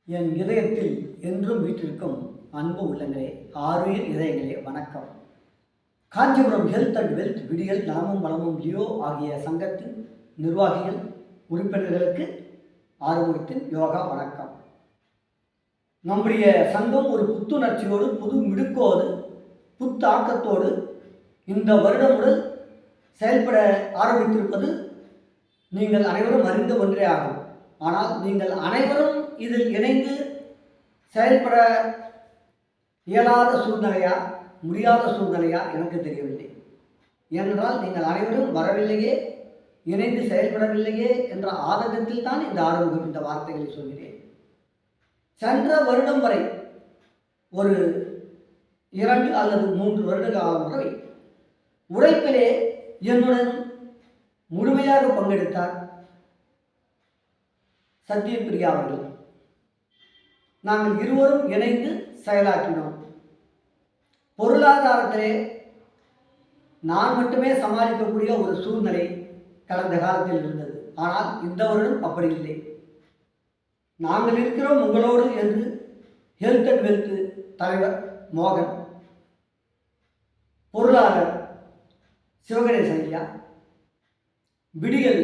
என் இதயத்தில் என்றும் வீற்றிருக்கும் அன்பு உள்ளங்களே, ஆறுயிர் இதயங்களே, வணக்கம். காஞ்சிபுரம் ஹெல்த் அண்ட் வெல்த் விடியல் நலமும் வளமும் லியோ ஆகிய சங்கத்தின் நிர்வாகிகள் உறுப்பினர்களுக்கு ஆறுமுகத்தின் யோகா வணக்கம். நம்முடைய சங்கம் ஒரு புத்துணர்ச்சியோடு, புது மிடுக்கோடு, புத்தாக்கத்தோடு இந்த வருடம் முதல் செயல்பட ஆரம்பித்திருப்பது நீங்கள் அனைவரும் அறிந்த ஒன்றே ஆகும். ஆனால் நீங்கள் அனைவரும் இதில் இணைந்து செயல்பட இயலாத சூழ்நிலையா, முடியாத சூழ்நிலையா எனக்கு தெரியவில்லை. ஏனென்றால் நீங்கள் அனைவரும் வரவில்லையே, இணைந்து செயல்படவில்லையே என்ற ஆதங்கத்தில் தான் இந்த ஆரம்பம் இந்த வார்த்தைகளை சொல்கிறேன். சென்ற வருடம் வரை ஒரு 2 அல்லது 3 வருட காலம் வரை உழைப்பிலே என்னுடன் முழுமையாக பங்கெடுத்தார் சத்யபிரியா அவர்கள். நாங்கள் இருவரும் இணைந்து செயலாற்றினோம். பொருளாதாரத்திலே நான் மட்டுமே சமாளிக்கக்கூடிய ஒரு சூழ்நிலை கடந்த காலத்தில் இருந்தது. ஆனால் இந்த வருடம் அப்படி இல்லை. நாங்கள் இருக்கிறோம் உங்களோடு என்று ஹெல்த் அண்ட் வெல்த் தலைவர் மோகன், பொருளாளர் சிவகணேசன் ஐயா, விடியல்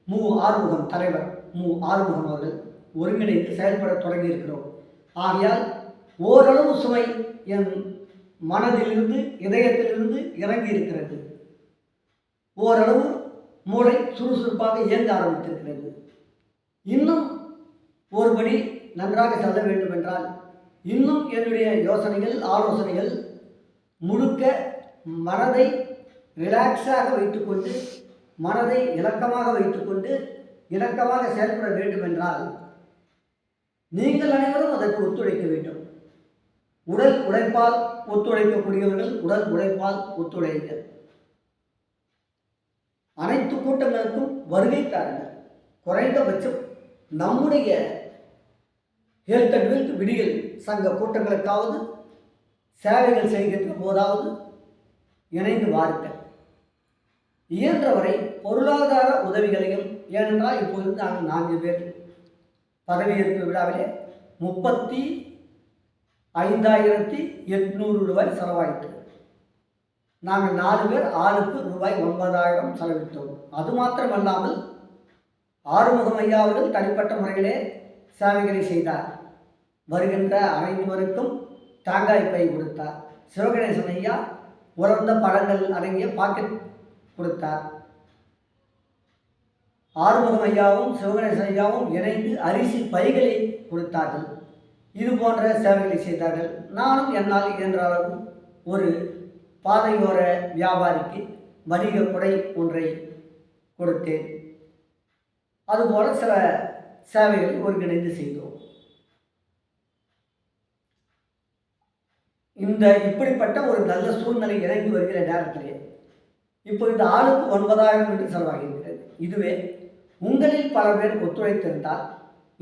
மு ஆறுமுகம் தலைவர் மு ஆறுமுகம் அவர்கள் ஒருங்கிணைந்து செயல்பட தொடங்கியிருக்கிறோம். ஆகையால் ஓரளவு சுமை என் மனதிலிருந்து, இதயத்திலிருந்து இறங்கி இருக்கிறது. ஓரளவு மூளை சுறுசுறுப்பாக இயங்க ஆரம்பித்திருக்கிறது. இன்னும் ஒருபடி நன்றாக செல்ல வேண்டும் என்றால் இன்னும் என்னுடைய யோசனைகள், ஆலோசனைகள் முழுக்க மனதை ரிலாக்ஸாக வைத்துக்கொண்டு, மனதை இலக்கமாக வைத்துக்கொண்டு இலக்கமாக செயல்பட வேண்டும் என்றால் நீங்கள் அனைவரும் அதற்கு ஒத்துழைக்க வேண்டும். உடல் உழைப்பால் ஒத்துழைக்கக்கூடியவர்கள் உடல் உழைப்பால் ஒத்துழைக்க அனைத்து கூட்டங்களுக்கும் வருகை தாருங்கள். குறைந்தபட்சம் நம்முடைய ஹெல்த் அண்ட் வெல்த் விடியல் சங்க கூட்டங்களுக்காவது, சேவைகள் செய்கின்ற போதாவது இணைந்து வாருங்கள். இயன்றவரை பொருளாதார உதவிகளையும், ஏனென்றால் இப்போது நாங்கள் 4 பேர் பதவியேற்பு விழாவிலே 35,800 ரூபாய் செலவாயிற்று. நாங்கள் 4 பேர் ஆளுக்கு ரூபாய் 9,000 செலவிட்டோம். அது மாத்திரமல்லாமல் ஆறுமுகம் ஐயா அவர்கள் தனிப்பட்ட முறையிலே சேவைகளை செய்தார். வருகின்ற அனைவருக்கும் தேங்காய் பை கொடுத்தார். சிவகணேசன் ஐயா உலர்ந்த பழங்கள் அடங்கிய பாக்கெட் கொடுத்தார். ஆறுமுகம் ஐயாவும் சிவகணேசன் ஐயாவும் இணைந்து அரிசி பைகளை கொடுத்தார்கள். இது போன்ற சேவைகளை செய்தார்கள். நானும் என்னால் இயன்ற அளவு ஒரு பாதையோர வியாபாரிக்கு வணிக குடை ஒன்றை கொடுத்தேன். அதுபோல சில சேவைகளை ஒருங்கிணைந்து செய்தோம். இந்த இப்படிப்பட்ட ஒரு நல்ல சூழ்நிலை இறங்கி வருகிற நேரத்திலே இப்போ இந்த ஆளுக்கு 9,000 என்று செலவாகியிருக்கிறது. இதுவே உங்களில் பல பேர் ஒத்துழைத்திருந்தால்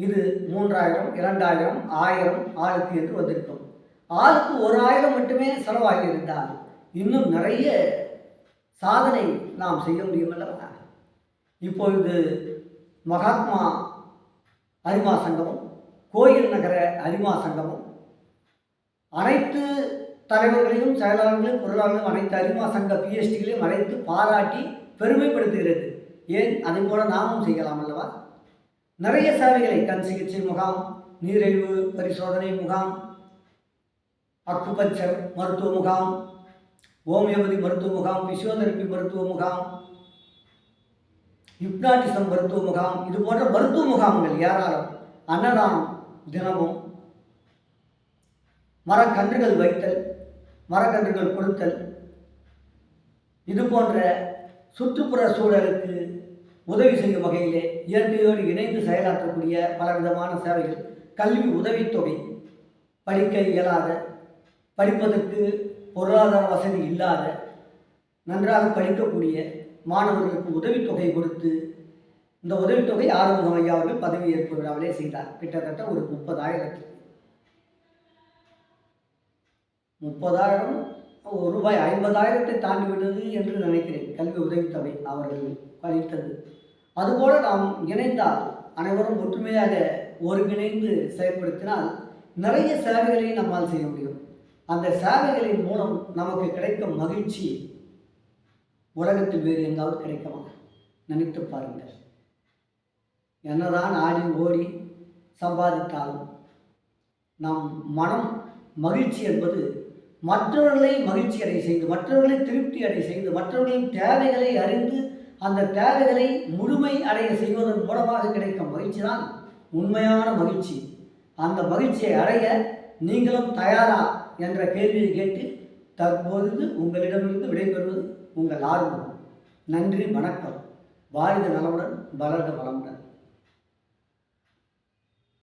இது 3,000, 2,000, 1,000 ஆளுக்கு என்று வந்திருக்கும். ஆளுக்கு 1,000 மட்டுமே செலவாகியிருந்தால் இன்னும் நிறைய சாதனை நாம் செய்ய முடியுமல்லவா? இப்பொழுது மகாத்மா அரிமா சங்கமும், கோயில் நகர அரிமா சங்கமும் அனைத்து தலைவர்களையும், செயலாளர்களையும், பொருளாளர்களையும், அனைத்து அரிமா சங்க பிஎஸ்டிகளையும் அழைத்து பாராட்டி பெருமைப்படுத்துகிறது. ஏன் அதை போல நாமும் செய்யலாம் அல்லவா? நிறைய சேவைகளை, கண் சிகிச்சை முகாம், நீரிழிவு பரிசோதனை முகாம், அக்குபஞ்சர் மருத்துவ முகாம், ஹோமியோபதி மருத்துவ முகாம், பிசியோதெரபி மருத்துவ முகாம், ஹிப்னாட்டிசம் மருத்துவ முகாம், இது போன்ற மருத்துவ முகாம்கள் ஏராளம். அன்னதானம் தினமும், மரக்கன்றுகள் வைத்தல், மரக்கன்றுகள் கொடுத்தல், இது போன்ற சுற்றுப்புற சூழலுக்கு உதவி செய்யும் வகையிலே இயற்கையோடு இணைந்து செயலாற்றக்கூடிய பலவிதமான சேவைகள். கல்வி உதவித்தொகை, படிக்க இயலாத, படிப்பதற்கு பொருளாதார வசதி இல்லாத, நன்றாக படிக்கக்கூடிய மாணவர்களுக்கு உதவித்தொகை கொடுத்து, இந்த உதவித்தொகை ஆறுமுகம் ஐயா அவர்கள் பதவியேற்பு விழாவிலே செய்தார். கிட்டத்தட்ட ஒரு 30,000 ரூபாய் 50,000 தாண்டி விடுது என்று நினைக்கிறேன். கல்வி உதவித்தொகை அவர்கள் அளித்தது. அதுபோல நாம் இணைந்தால், அனைவரும் ஒற்றுமையாக ஒருங்கிணைந்து செயல்படுத்தினால் நிறைய சேவைகளை நம்மால் செய்ய முடியும். அந்த சேவைகளின் மூலம் நமக்கு கிடைக்கும் மகிழ்ச்சி உலகத்தில் வேறு எங்காவது கிடைக்குமா? நினைத்து பாருங்கள். என்னதான் ஆடி ஓடி சம்பாதித்தாலும் நம் மனம் மகிழ்ச்சி என்பது மற்றவர்களை மகிழ்ச்சி அடைய செய்து, மற்றவர்களை திருப்தி அடைய செய்து, மற்றவர்களின் தேவைகளை அறிந்து அந்த தேவைகளை முழுமை அடைய செய்வதன் மூலமாக கிடைக்கும் மகிழ்ச்சி தான் உண்மையான மகிழ்ச்சி. அந்த மகிழ்ச்சியை அடைய நீங்களும் தயாரா என்ற கேள்வியை கேட்டு தற்போது உங்களிடமிருந்து விடைபெறுவது உங்கள் ஆர்வம். நன்றி, வணக்கம். வாழ்க நலமுடன், வளர்க வளமுடன்.